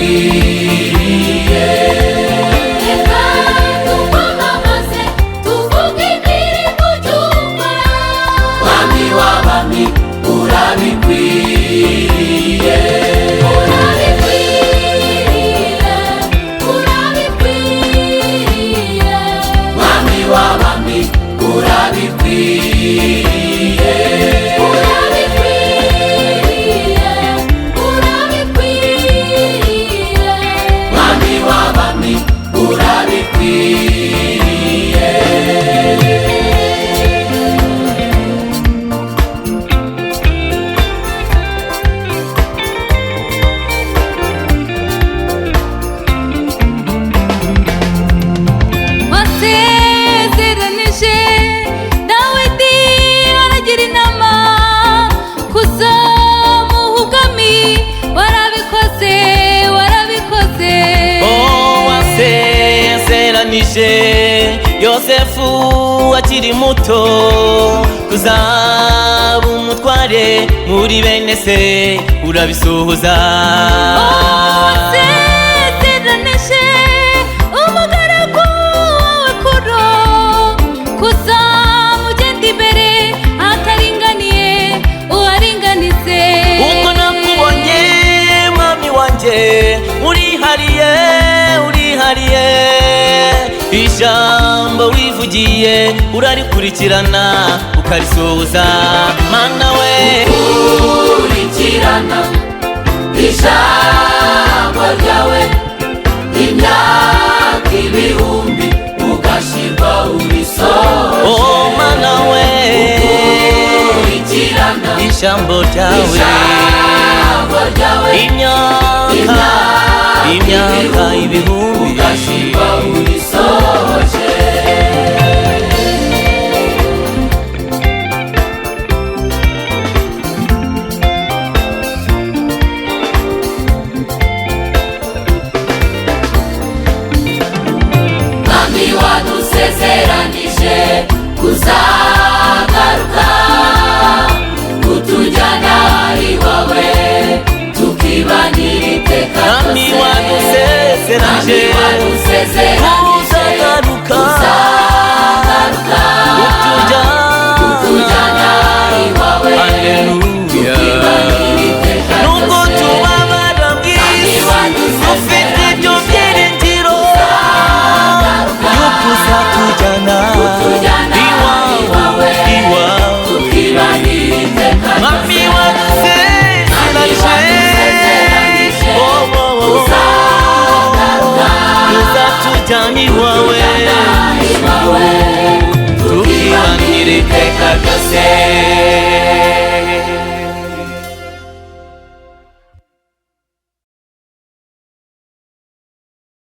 urabikwiriye. Reka tukwamamaze tuvuge imirimo ukora, Mwami w'abami urabikwiriye. Mwami w'abami urabikwiriye. Mwami w'abami urabikwiriye. wasezeranije Dawidi aragira inama kuzamuha ubwami, warabikoze warabikoze. Wasezeranije Yosefu akiri muto kuzaba umutware muri bene se, urabisohoza. wasezeranije umugaragu wawe Kuro kuzamugenda imbere ataringaniye uwaringanize. Uko nakubonye mwami wanjye urihariye, urihariye, ijambo wivugiye urarikurikirana ukarisohoza. Mana we Kurikirana ijambo ryawe imyaka ibihumbi ugashyirwa urisohoje. oh Mana we Kurikirana ijambo ryawe ijambo ryawe imyaka ibihumbi ugashyirwa urisohoje. Mwami wadusezeranije kuzagaruka kutujyana iwawe tukibanira iteka Mwami ryose. wadusezeranije kuzagaruka kutujyana iwawe Haleluya. tukibanira iteka Nubwo ryose. tubabara mw'isi ufite ibyo byiringiro yuko uzatujyana iwawe, iwawe. tukibanira iteka Mwami ryose. wadusezeranije uzatujyana iwawe tukibanira iteka ryose.